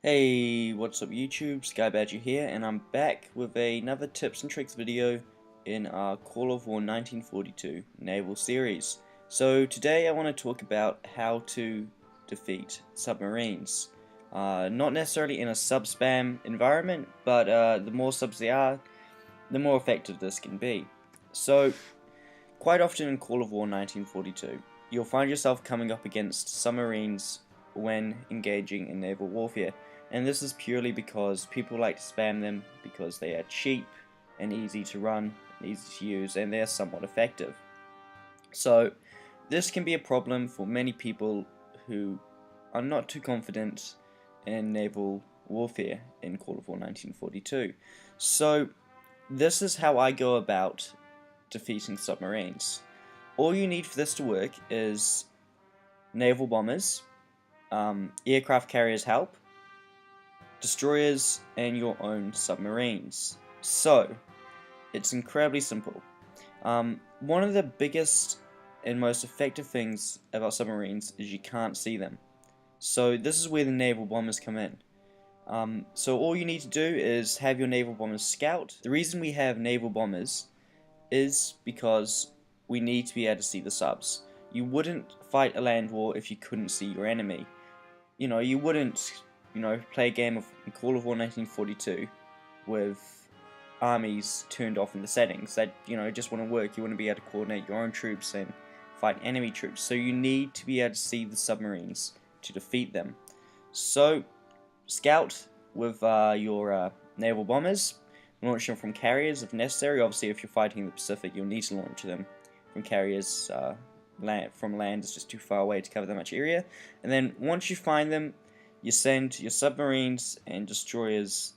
Hey, what's up YouTube? Skybadger here, and I'm back with another tips and tricks video in our Call of War 1942 naval series. So today I want to talk about how to defeat submarines. Not necessarily in a sub-spam environment, but the more subs they are, the more effective this can be. So quite often in Call of War 1942, you'll find yourself coming up against submarines when engaging in naval warfare. And this is purely because people like to spam them because they are cheap and easy to run, easy to use, and they're somewhat effective. So this can be a problem for many people who are not too confident in naval warfare in Call of War 1942. So this is how I go about defeating submarines. All you need for this to work is naval bombers, aircraft carriers help, destroyers, and your own submarines. So, it's incredibly simple. One of the biggest and most effective things about submarines is you can't see them. So this is where the naval bombers come in. So all you need to do is have your naval bombers scout. The reason we have naval bombers is because we need to be able to see the subs. You wouldn't fight a land war if you couldn't see your enemy. You wouldn't play a game of Call of War 1942 with armies turned off in the settings that, just want to work. You want to be able to coordinate your own troops and fight enemy troops. So you need to be able to see the submarines to defeat them. So, scout with your naval bombers, launch them from carriers if necessary. Obviously, if you're fighting in the Pacific, you'll need to launch them from carriers. From land is just too far away to cover that much area. And then once you find them, you send your submarines and destroyers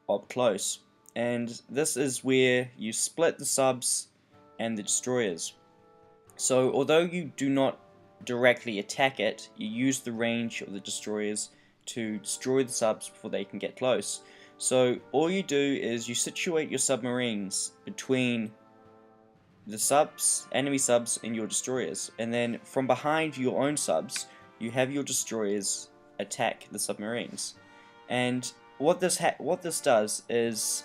up close. And this is where you split the subs and the destroyers. So although you do not directly attack it, you use the range of the destroyers to destroy the subs before they can get close. So all you do is you situate your submarines between the subs, enemy subs, and your destroyers, and then from behind your own subs, you have your destroyers attack the submarines. And what this does is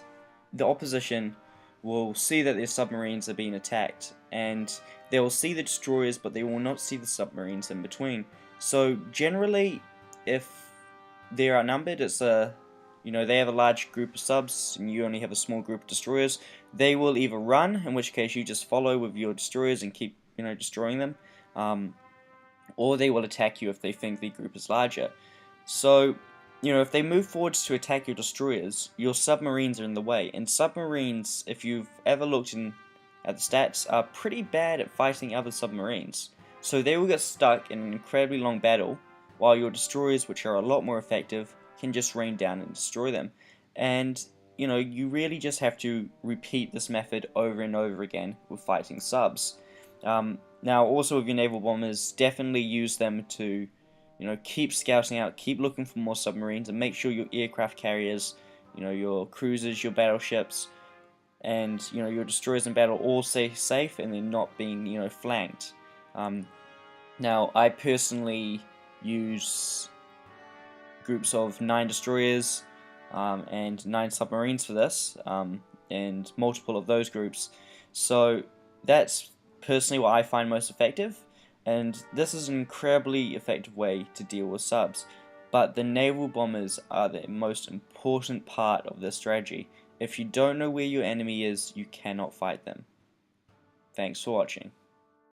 the opposition will see that their submarines are being attacked, and they will see the destroyers, but they will not see the submarines in between. So generally, if they're outnumbered, it's they have a large group of subs and you only have a small group of destroyers, they will either run, in which case you just follow with your destroyers and keep destroying them, or they will attack you if they think the group is larger. So if they move forwards to attack your destroyers, your submarines are in the way, and submarines, if you've ever looked at the stats, are pretty bad at fighting other submarines. So they will get stuck in an incredibly long battle, while your destroyers, which are a lot more effective, can just rain down and destroy them. And you really just have to repeat this method over and over again with fighting subs. Now also with your naval bombers, definitely use them to keep scouting out, keep looking for more submarines, and make sure your aircraft carriers, your cruisers, your battleships, and your destroyers in battle all stay safe and they're not being flanked. Now I personally use groups of 9 destroyers and 9 submarines for this, and multiple of those groups. So that's personally what I find most effective, and this is an incredibly effective way to deal with subs. But the naval bombers are the most important part of this strategy. If you don't know where your enemy is, you cannot fight them. Thanks for watching.